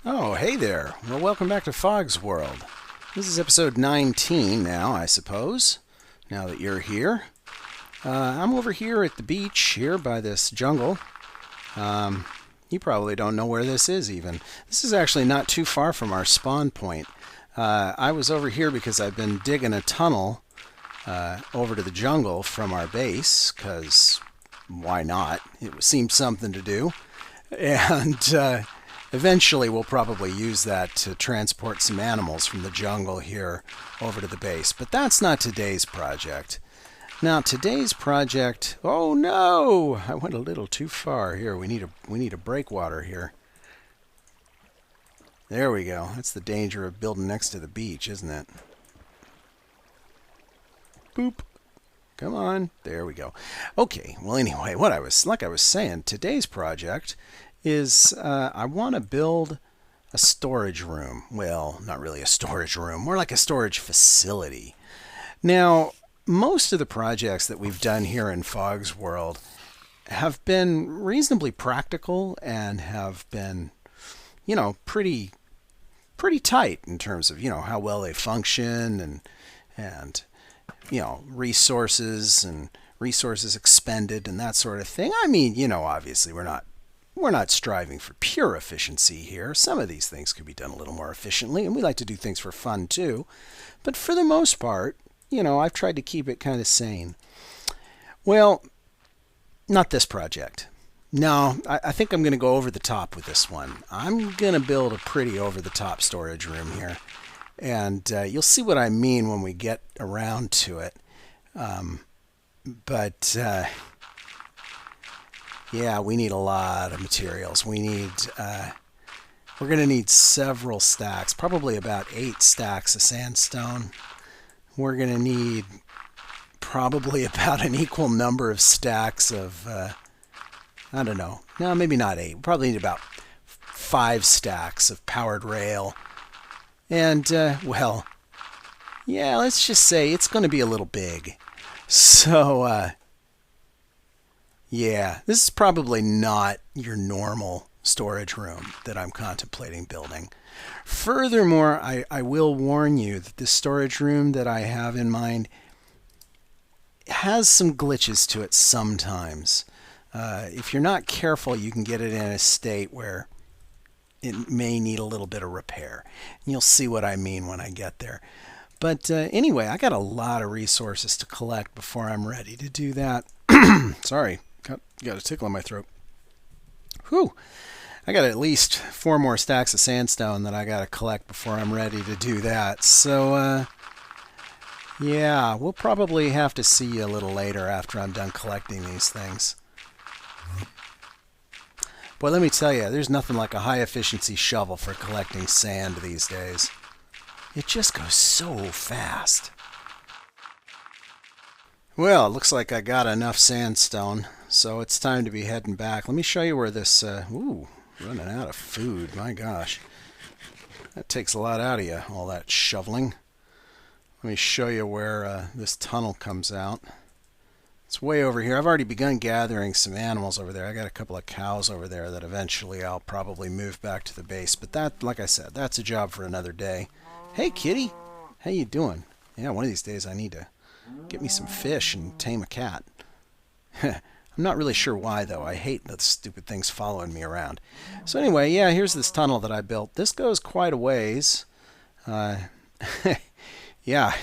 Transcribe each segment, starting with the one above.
Oh, hey there. Well, welcome back to Fog's World. This is episode 19 now, I suppose, now that you're here. I'm over here at the beach here by this jungle. You probably don't know where this is even. This is actually not too far from our spawn point. I was over here because I've been digging a tunnel over to the jungle from our base, because why not? It seemed something to do. And eventually we'll probably use that to transport some animals from the jungle here over to the base. But that's not today's project. Now today's project, oh no, I went a little too far here. We need a breakwater here. There we go. That's the danger of building next to the beach, isn't it? Boop. Come on. There we go. Okay. Well, anyway, like I was saying, today's project is I want to build a storage room. Well, not really a storage room, more like a storage facility. Now, most of the projects that we've done here in Fog's World have been reasonably practical and have been, pretty tight in terms of, how well they function and resources and resources expended and that sort of thing. I mean, obviously we're not striving for pure efficiency here. Some of these things could be done a little more efficiently, and we like to do things for fun too. But for the most part, I've tried to keep it kind of sane. Well, not this project. No, I think I'm going to go over the top with this one. I'm going to build a pretty over-the-top storage room here. And you'll see what I mean when we get around to it. Yeah, we need a lot of materials. We're going to need several stacks, probably about 8 stacks of sandstone. We're going to need probably about an equal number of stacks of, I don't know, no, maybe not 8. We probably need about 5 stacks of powered rail. And, well, yeah, let's just say it's going to be a little big. So, yeah, this is probably not your normal storage room that I'm contemplating building. Furthermore, I will warn you that the storage room that I have in mind has some glitches to it sometimes. If you're not careful, you can get it in a state where it may need a little bit of repair. And you'll see what I mean when I get there. But anyway, I got a lot of resources to collect before I'm ready to do that. Sorry, got a tickle in my throat. Whew. I got at least 4 more stacks of sandstone that I got to collect before I'm ready to do that. So, yeah, we'll probably have to see you a little later after I'm done collecting these things. Boy, let me tell you, there's nothing like a high-efficiency shovel for collecting sand these days. It just goes so fast. Well, it looks like I got enough sandstone, so it's time to be heading back. Let me show you where this... ooh, running out of food, my gosh. That takes a lot out of you, all that shoveling. Let me show you where this tunnel comes out. It's way over here. I've already begun gathering some animals over there. I got a couple of cows over there that eventually I'll probably move back to the base. But that, like I said, that's a job for another day. Hey, kitty. How you doing? Yeah, one of these days I need to get me some fish and tame a cat. I'm not really sure why, though. I hate the stupid things following me around. So anyway, yeah, here's this tunnel that I built. This goes quite a ways. Yeah,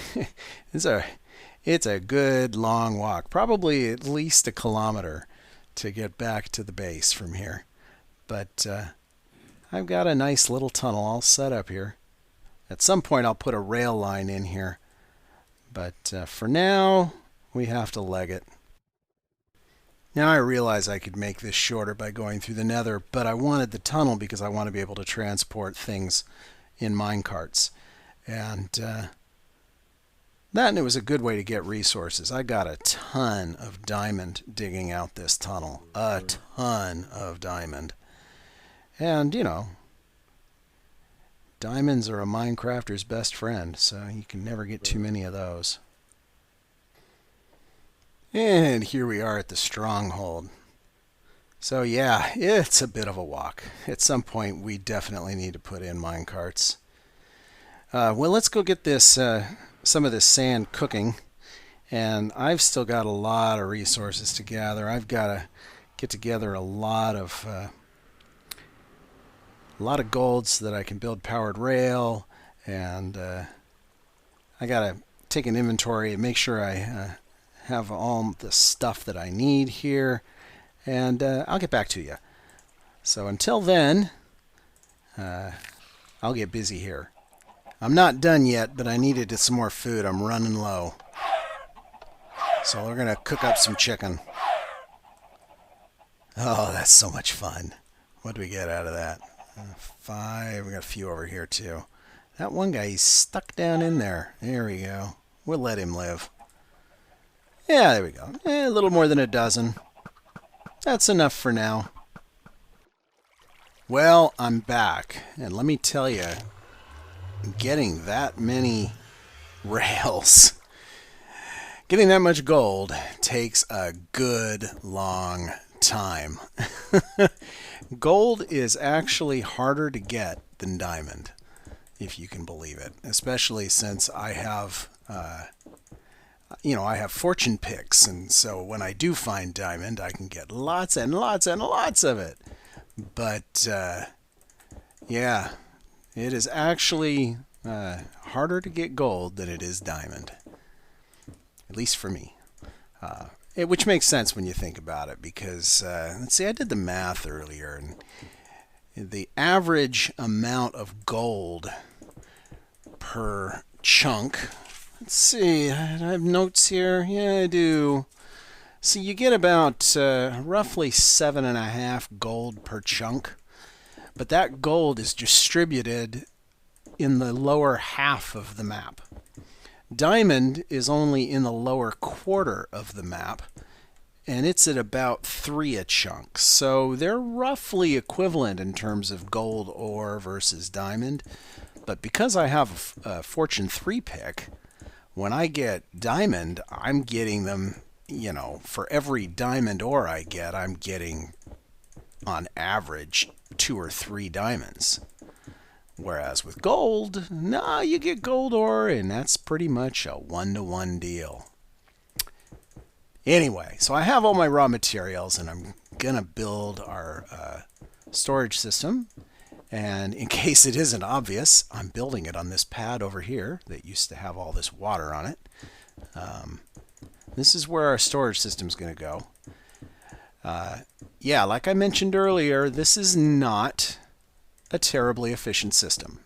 it's a good long walk. Probably at least a kilometer to get back to the base from here. But I've got a nice little tunnel all set up here. At some point I'll put a rail line in here. But for now, we have to leg it. Now I realize I could make this shorter by going through the nether, but I wanted the tunnel because I want to be able to transport things in minecarts. And it was a good way to get resources. I got a ton of diamond digging out this tunnel. A ton of diamond. And, diamonds are a Minecrafter's best friend, so you can never get too many of those. And here we are at the stronghold. So yeah, it's a bit of a walk. At some point, we definitely need to put in mine carts. Well, let's go get this some of this sand cooking, and I've still got a lot of resources to gather. I've got to get together a lot of gold so that I can build powered rail, and I got to take an inventory and make sure I have all the stuff that I need here, and I'll get back to you. So until then, I'll get busy here. I'm not done yet, but I needed some more food. I'm running low. So we're going to cook up some chicken. Oh, that's so much fun. What do we get out of that? 5. We got a few over here, too. That one guy, he's stuck down in there. There we go. We'll let him live. Yeah, there we go. A little more than a dozen. That's enough for now. Well, I'm back. And let me tell you, getting that many rails, getting that much gold takes a good long time. Gold is actually harder to get than diamond, if you can believe it, especially since I have I have fortune picks, and so when I do find diamond, I can get lots and lots and lots of it. But yeah, it is actually harder to get gold than it is diamond, at least for me. Which makes sense when you think about it, because let's see, I did the math earlier, and the average amount of gold per chunk. Let's see, I have notes here. Yeah, I do. So you get about roughly 7.5 gold per chunk, but that gold is distributed in the lower half of the map. Diamond is only in the lower quarter of the map, and it's at about 3 a chunk. So they're roughly equivalent in terms of gold ore versus diamond. But because I have a Fortune 3 pick, when I get diamond, I'm getting them, for every diamond ore I get, I'm getting, on average, 2 or 3 diamonds. Whereas with gold, no, you get gold ore, and that's pretty much a 1-to-1 deal. Anyway, so I have all my raw materials, and I'm going to build our storage system. And in case it isn't obvious, I'm building it on this pad over here that used to have all this water on it. This is where our storage system is going to go. Yeah, like I mentioned earlier, this is not a terribly efficient system.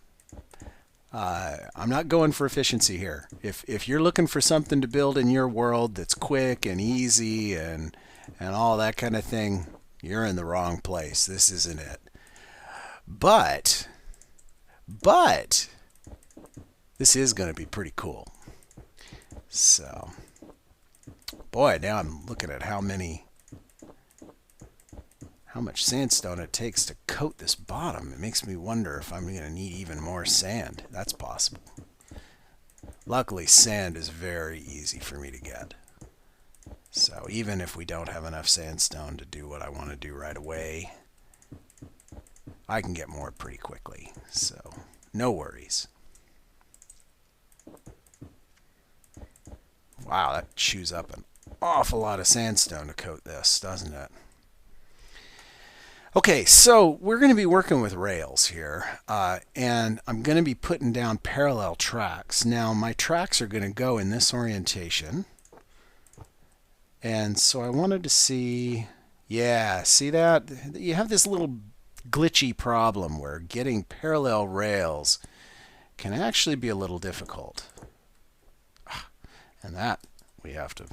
I'm not going for efficiency here. If you're looking for something to build in your world that's quick and easy and all that kind of thing, you're in the wrong place. This isn't it. But this is going to be pretty cool. So, boy, now I'm looking at how much sandstone it takes to coat this bottom. It makes me wonder if I'm going to need even more sand. That's possible. Luckily, sand is very easy for me to get. So even if we don't have enough sandstone to do what I want to do right away, I can get more pretty quickly. So no worries. Wow, that chews up an awful lot of sandstone to coat this, doesn't it? Okay, so we're going to be working with rails here, and I'm going to be putting down parallel tracks. Now, my tracks are going to go in this orientation, and so I wanted to see, yeah, see that? You have this little glitchy problem where getting parallel rails can actually be a little difficult. And that we have to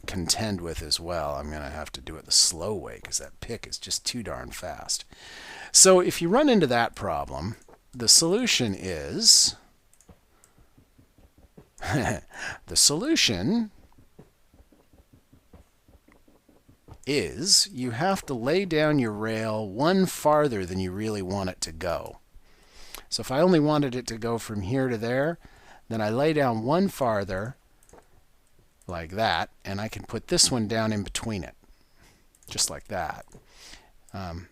contend with as well. I'm going to have to do it the slow way because that pick is just too darn fast. So if you run into that problem, the solution is you have to lay down your rail one farther than you really want it to go. So if I only wanted it to go from here to there, then I lay down one farther like that, and I can put this one down in between it, just like that. And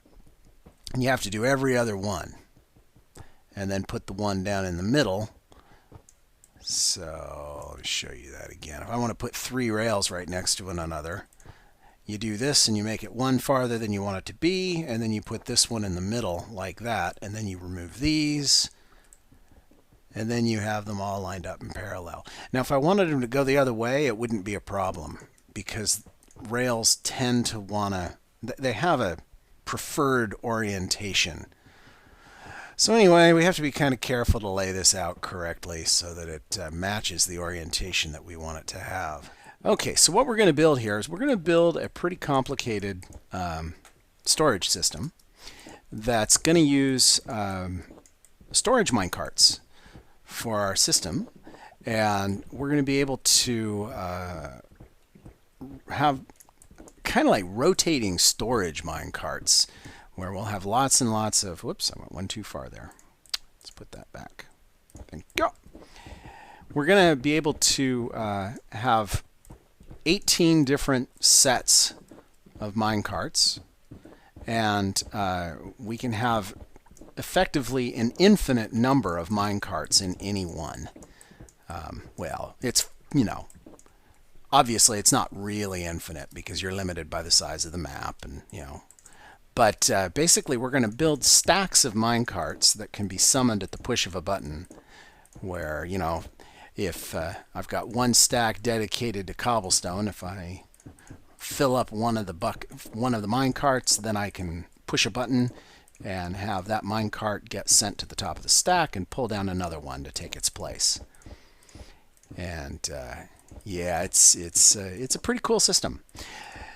you have to do every other one. And then put the one down in the middle. So let me show you that again. If I want to put 3 rails right next to one another, you do this and you make it one farther than you want it to be, and then you put this one in the middle like that, and then you remove these, and then you have them all lined up in parallel. Now if I wanted them to go the other way, it wouldn't be a problem, because rails tend to want to, they have a preferred orientation. So anyway, we have to be kind of careful to lay this out correctly so that it matches the orientation that we want it to have. Okay, so what we're going to build here is we're going to build a pretty complicated storage system that's going to use storage minecarts for our system, and we're going to be able to have kind of like rotating storage minecarts where we'll have lots and lots of, whoops, I went one too far there. Let's put that back. Thank you. We're going to be able to have 18 different sets of minecarts, and we can have effectively an infinite number of minecarts in any one. Well, it's, you know, obviously it's not really infinite because you're limited by the size of the map, and, you know, but basically we're going to build stacks of minecarts that can be summoned at the push of a button, where, you know, if I've got one stack dedicated to cobblestone, if I fill up one of the minecarts, then I can push a button and have that minecart get sent to the top of the stack and pull down another one to take its place. And yeah, it's a pretty cool system.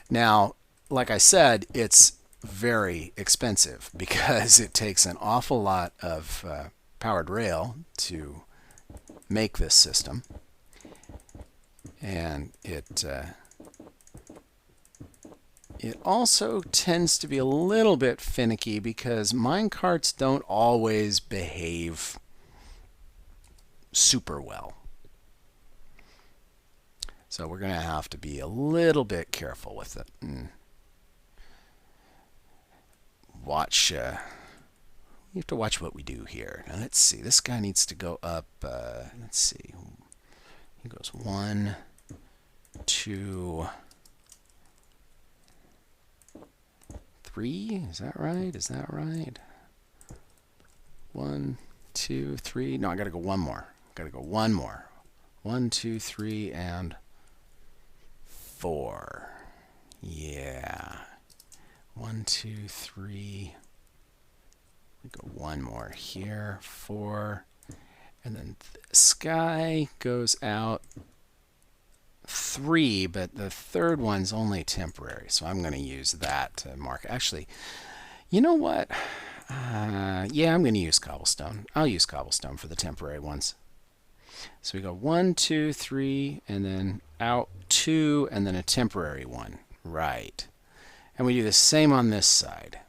Now, like I said, it's very expensive because it takes an awful lot of powered rail to make this system, and it also tends to be a little bit finicky because minecarts don't always behave super well. So we're going to have to be a little bit careful with it and watch. You have to watch what we do here. Now let's see. This guy needs to go up. Let's see. He goes 1, 2, 3. Is that right? Is that right? 1, 2, 3. No, I got to go one more. Got to go one more. 1, 2, 3, and 4. Yeah. 1, 2, 3. We go one more here, 4, and then this guy goes out 3, but the third one's only temporary, so I'm going to use that to mark. Actually, you know what? Yeah, I'm going to use cobblestone. I'll use cobblestone for the temporary ones. So we go 1, 2, 3, and then out 2, and then a temporary one. Right. And we do the same on this side.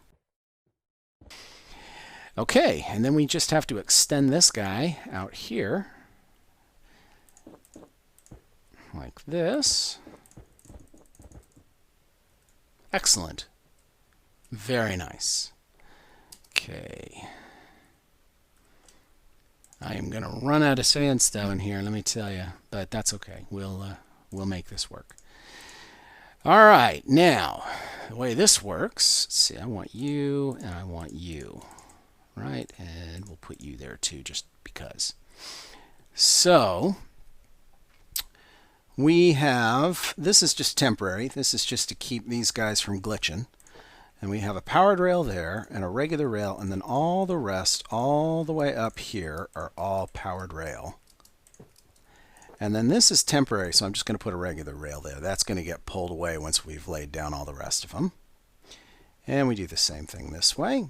Okay, and then we just have to extend this guy out here like this. Excellent. Very nice. Okay. I am going to run out of sandstone here, let me tell you, but that's okay. We'll make this work. All right, now the way this works, let's see, I want you and I want you. Right, and we'll put you there too, just because. So we have, this is just temporary. This is just to keep these guys from glitching. And we have a powered rail there and a regular rail, and then all the rest, all the way up here, are all powered rail. And then this is temporary, so I'm just going to put a regular rail there. That's going to get pulled away once we've laid down all the rest of them. And we do the same thing this way.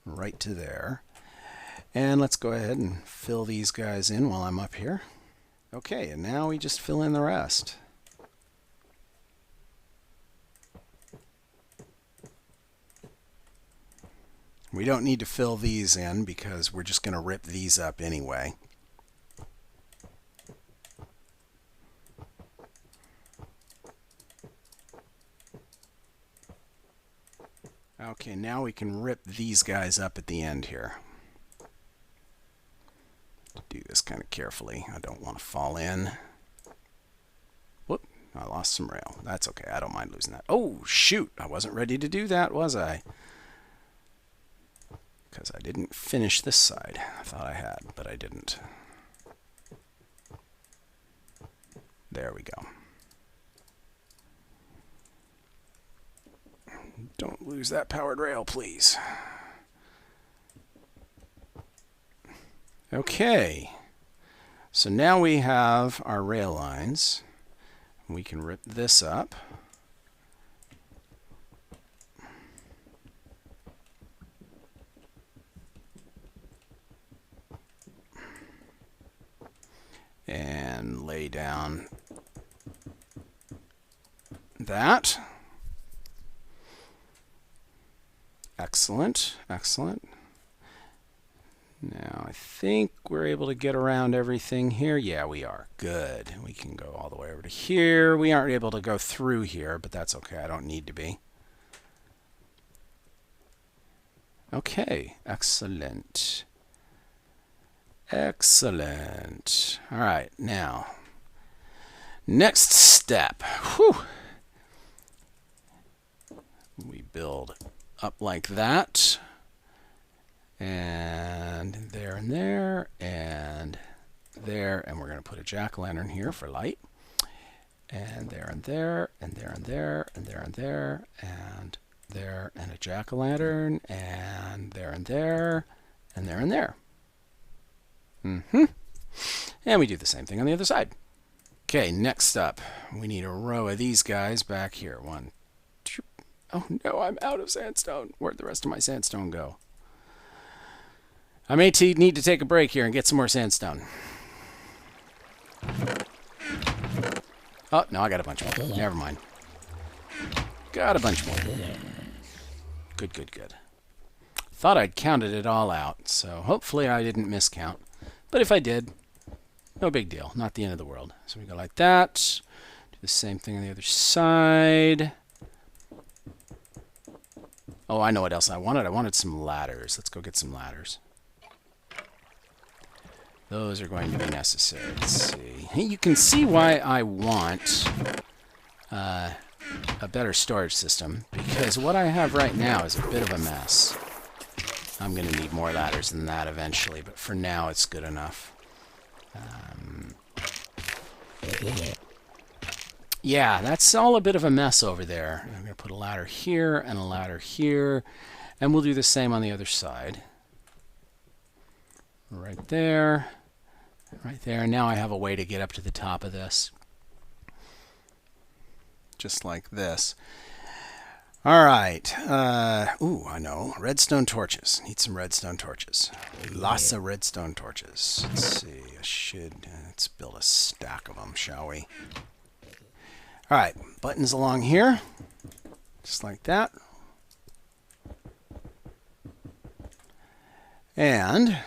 Right to there. And let's go ahead and fill these guys in while I'm up here. Okay, and now we just fill in the rest. We don't need to fill these in because we're just going to rip these up anyway. Okay, now we can rip these guys up at the end here. Do this kind of carefully. I don't want to fall in. Whoop, I lost some rail. That's okay, I don't mind losing that. Oh, shoot, I wasn't ready to do that, was I? Because I didn't finish this side. I thought I had, but I didn't. There we go. Don't lose that powered rail, please. Okay. So now we have our rail lines. We can rip this up. And lay down that. Excellent, excellent. Now I think we're able to get around everything here. Yeah, we are. Good. We can go all the way over to here. We aren't able to go through here, but that's okay. I don't need to be. Okay, excellent. Excellent. All right, now, next step. Whew. We build up like that, and there, and there, and there, and we're going to put a jack-o'-lantern here for light, and there, and there, and there, and there, and there, and there, and there, and a jack-o'-lantern, and there, and there, and there, and there. And we do the same thing on the other side. Okay, next up, we need a row of these guys back here. One, two. Oh no, I'm out of sandstone. Where'd the rest of my sandstone go? I may need to take a break here and get some more sandstone. Oh, no, I got a bunch more. Never mind. Got a bunch more. Good, good, good. Thought I'd counted it all out, so hopefully I didn't miscount. But if I did, no big deal. Not the end of the world. So we go like that. Do the same thing on the other side. Oh, I know what else I wanted. I wanted some ladders. Let's go get some ladders. Those are going to be necessary. Let's see. You can see why I want a better storage system, because what I have right now is a bit of a mess. I'm going to need more ladders than that eventually, but for now it's good enough. Yeah, that's all a bit of a mess over there. I'm going to put a ladder here and a ladder here, and we'll do the same on the other side. Right there, right there. Now I have a way to get up to the top of this. Just like this. All right. Ooh, I know. Redstone torches. Need some redstone torches. Lots of redstone torches. Let's see. Let's build a stack of them, shall we? All right. Buttons along here. Just like that. And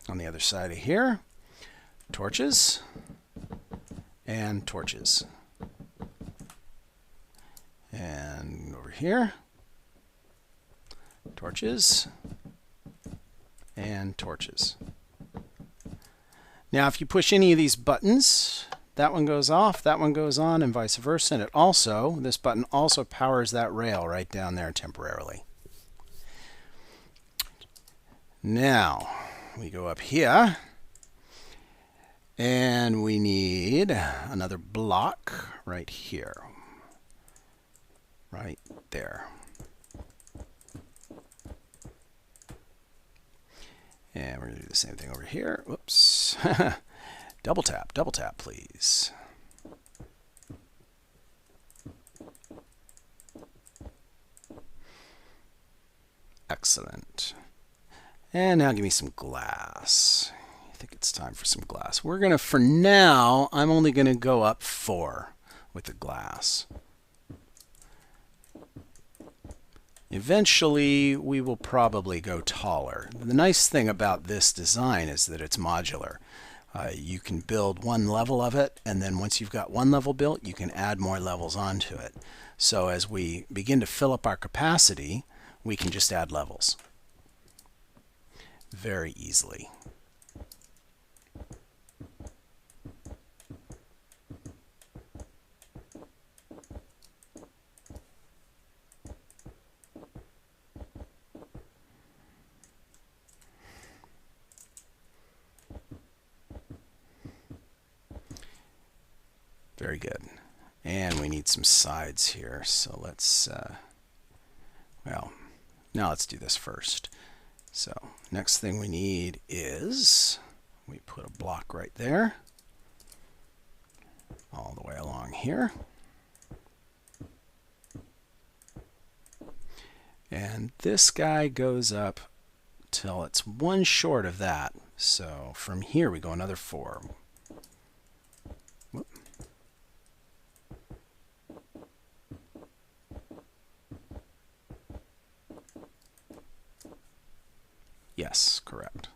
on the other side of here, torches and torches. And over here, torches and torches. Now, if you push any of these buttons, that one goes off, that one goes on, and vice versa. And it also, this button also powers that rail right down there temporarily. Now, we go up here, and we need another block right here. Right there. And we're going to do the same thing over here. Whoops. Double tap, please. Excellent. And now give me some glass. I think it's time for some glass. We're going to, for now, I'm only going to go up 4 with the glass. Eventually, we will probably go taller. The nice thing about this design is that it's modular. You can build one level of it, and then once you've got one level built, you can add more levels onto it. So as we begin to fill up our capacity, we can just add levels very easily. Very good. And we need some sides here, so let's, well, now let's do this first. So next thing we need is, we put a block right there, all the way along here. And this guy goes up till it's one short of that. So from here we go another 4. Whoop. Yes, correct.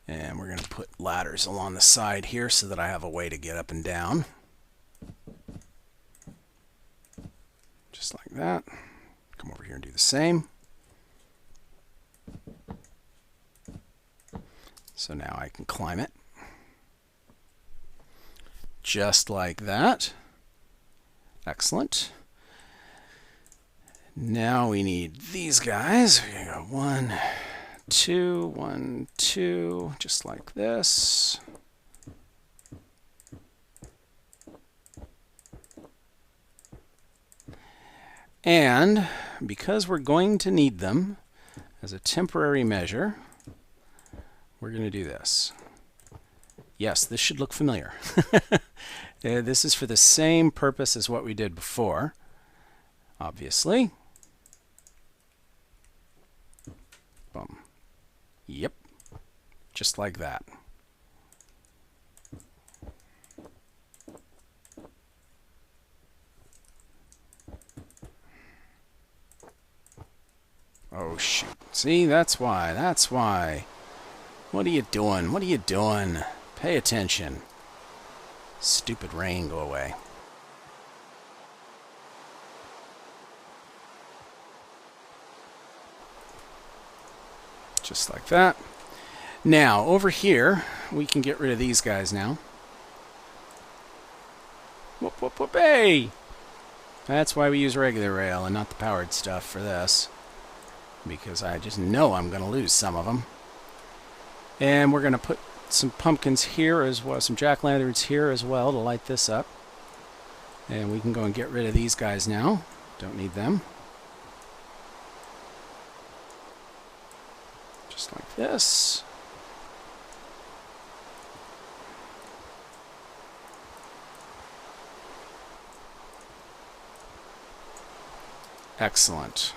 And we're going to put ladders along the side here so that I have a way to get up and down. Just like that. Come over here and do the same. So now I can climb it. Just like that. Excellent. Now we need these guys. We're going to go 1, 2, 1, 2, just like this. And because we're going to need them as a temporary measure, we're going to do this. Yes, this should look familiar. This is for the same purpose as what we did before, obviously. Boom. Yep, just like that. Oh shoot. See, that's why. That's why. What are you doing? What are you doing? Pay attention. Stupid rain, go away. Just like that. Now, over here, we can get rid of these guys now. Whoop, whoop, whoop, hey! That's why we use regular rail and not the powered stuff for this. Because I just know I'm going to lose some of them. And we're going to put some pumpkins here as well, some jack-o'-lanterns here as well to light this up. And we can go and get rid of these guys now. Don't need them. Just like this. Excellent.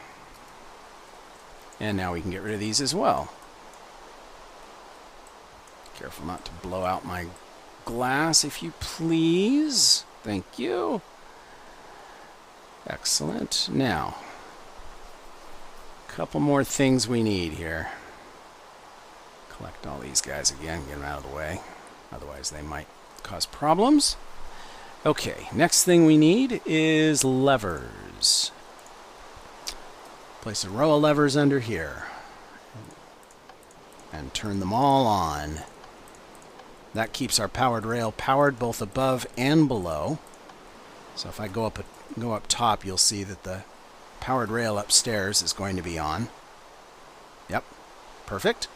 And now we can get rid of these as well. Careful not to blow out my glass, if you please. Thank you. Excellent. Now, a couple more things we need here. Collect all these guys again, get them out of the way. Otherwise they might cause problems. Okay, next thing we need is levers. Place a row of levers under here. And turn them all on. That keeps our powered rail powered both above and below. So if I go up top, you'll see that the powered rail upstairs is going to be on. Yep, perfect.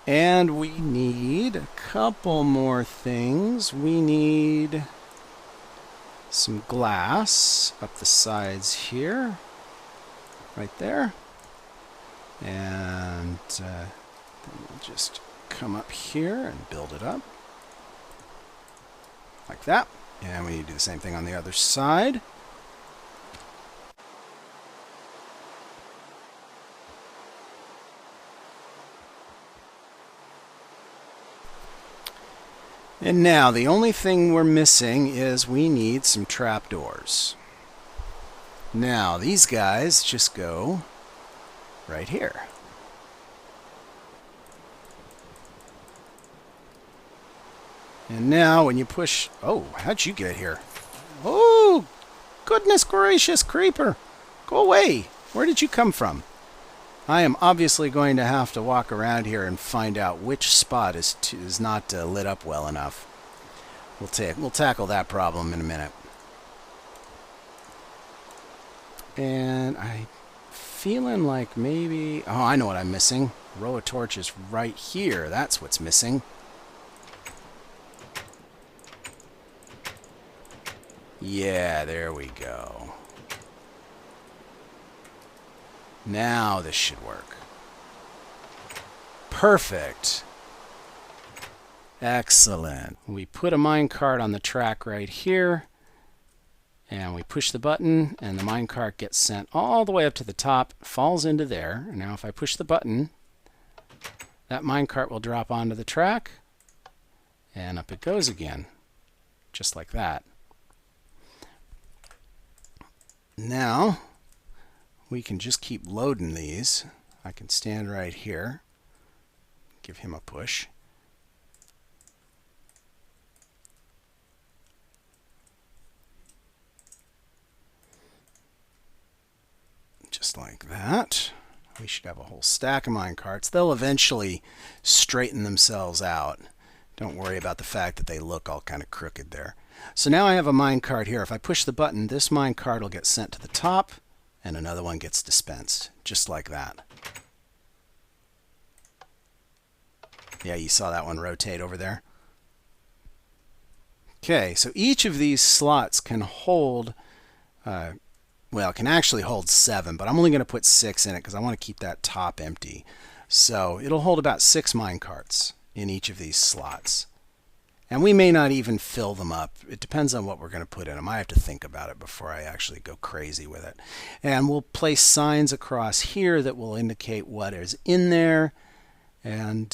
And we need a couple more things. We need some glass up the sides here, right there. And then we'll just come up here and build it up like that. And we need to do the same thing on the other side. And now the only thing we're missing is we need some trapdoors. Now these guys just go right here. And now when you push... Oh, how'd you get here? Oh, goodness gracious, creeper. Go away. Where did you come from? I am obviously going to have to walk around here and find out which spot is not lit up well enough. We'll tackle that problem in a minute. And I'm feeling like maybe... Oh, I know what I'm missing. Row of torches right here. That's what's missing. Yeah, there we go. Now this should work. Perfect. Excellent. We put a minecart on the track right here, and we push the button, and the minecart gets sent all the way up to the top, falls into there. And now if I push the button, that minecart will drop onto the track, and up it goes again, just like that. Now we can just keep loading these. I can stand right here, give him a push. Just like that. We should have a whole stack of minecarts. They'll eventually straighten themselves out. Don't worry about the fact that they look all kind of crooked there. So now I have a minecart here. If I push the button, this minecart will get sent to the top, and another one gets dispensed, just like that. Yeah, you saw that one rotate over there. Okay, so each of these slots can hold, well, it can actually hold 7, but I'm only going to put 6 in it because I want to keep that top empty. So it'll hold about 6 minecarts in each of these slots. And we may not even fill them up. It depends on what we're going to put in them. I have to think about it before I actually go crazy with it. And we'll place signs across here that will indicate what is in there. And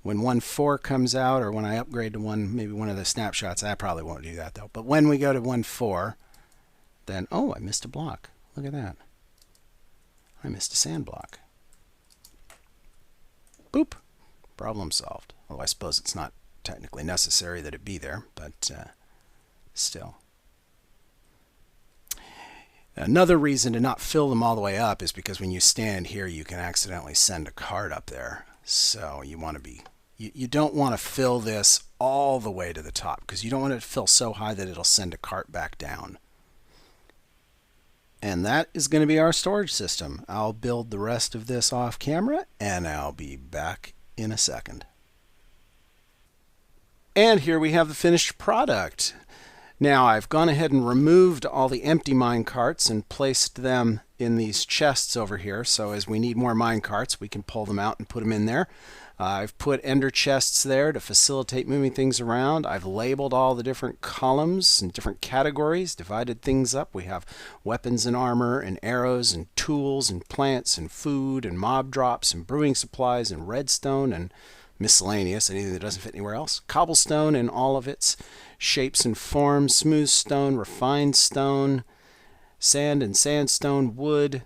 when 1.4 comes out, or when I upgrade to maybe one of the snapshots, I probably won't do that though. But when we go to 1.4, then, oh, I missed a block. Look at that. I missed a sand block. Boop. Problem solved. Although I suppose it's not technically necessary that it be there, but still. Another reason to not fill them all the way up is because when you stand here, you can accidentally send a cart up there. So you want to be, you don't want to fill this all the way to the top, because you don't want it to fill so high that it'll send a cart back down. And that is going to be our storage system. I'll build the rest of this off camera, and I'll be back in a second. And here we have the finished product. Now I've gone ahead and removed all the empty mine carts and placed them in these chests over here. So as we need more mine carts, we can pull them out and put them in there. I've put ender chests there to facilitate moving things around. I've labeled all the different columns and different categories, divided things up. We have weapons and armor and arrows and tools and plants and food and mob drops and brewing supplies and redstone and miscellaneous, anything that doesn't fit anywhere else. Cobblestone in all of its shapes and forms, smooth stone, refined stone, sand and sandstone, wood,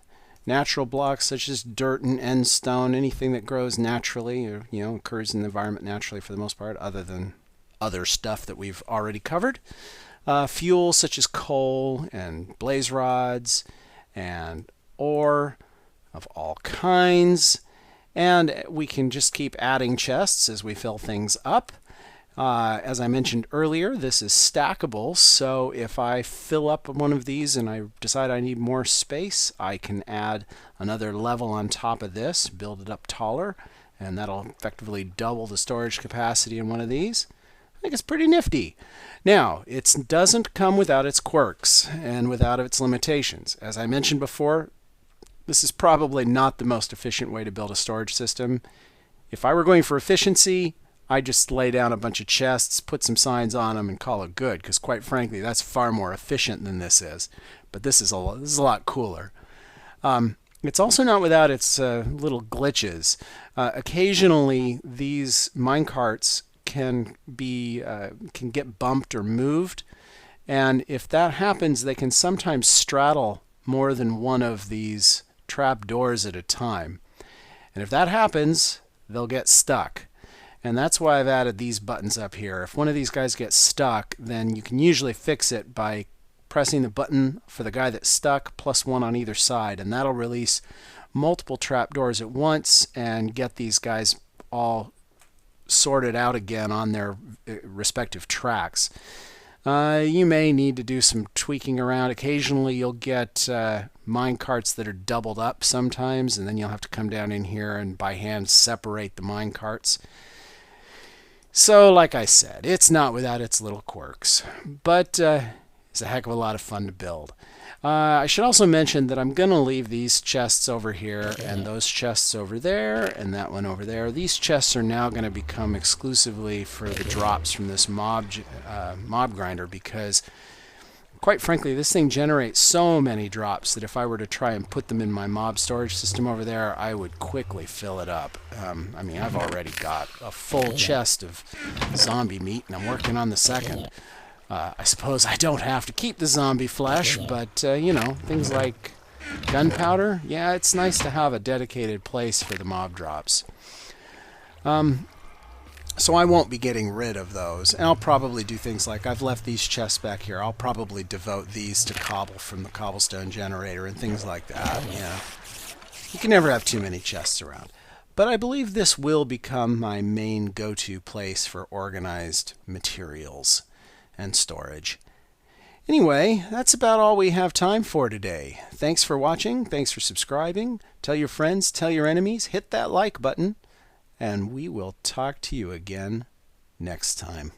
natural blocks such as dirt and end stone, anything that grows naturally or occurs in the environment naturally for the most part, other than other stuff that we've already covered. Fuel such as coal and blaze rods and ore of all kinds. And we can just keep adding chests as we fill things up. As I mentioned earlier, this is stackable, so if I fill up one of these and I decide I need more space, I can add another level on top of this, build it up taller, and that'll effectively double the storage capacity in one of these. I think it's pretty nifty. Now, it doesn't come without its quirks and without its limitations. As I mentioned before, this is probably not the most efficient way to build a storage system. If I were going for efficiency, I'd just lay down a bunch of chests, put some signs on them, and call it good, because quite frankly, that's far more efficient than this is. But this is a lot cooler. It's also not without its little glitches. Occasionally, these minecarts can get bumped or moved, and if that happens, they can sometimes straddle more than one of these trap doors at a time. And if that happens, they'll get stuck. And that's why I've added these buttons up here. If one of these guys gets stuck, then you can usually fix it by pressing the button for the guy that's stuck +1 on either side, and that'll release multiple trapdoors at once and get these guys all sorted out again on their respective tracks. You may need to do some tweaking around. Occasionally you'll get mine carts that are doubled up sometimes, and then you'll have to come down in here and by hand separate the mine carts. So like I said, it's not without its little quirks, but it's a heck of a lot of fun to build. I should also mention that I'm going to leave these chests over here and those chests over there and that one over there. These chests are now going to become exclusively for the drops from this mob grinder, because quite frankly this thing generates so many drops that if I were to try and put them in my mob storage system over there, I would quickly fill it up. I mean, I've already got a full chest of zombie meat and I'm working on the second. I suppose I don't have to keep the zombie flesh, but, you know, things like gunpowder, yeah, it's nice to have a dedicated place for the mob drops. So I won't be getting rid of those, and I'll probably do things like, I've left these chests back here, I'll probably devote these to cobble from the cobblestone generator and things like that. Yeah. You can never have too many chests around. But I believe this will become my main go-to place for organized materials and storage. Anyway, that's about all we have time for today. Thanks for watching. Thanks for subscribing. Tell your friends, tell your enemies, hit that like button, and we will talk to you again next time.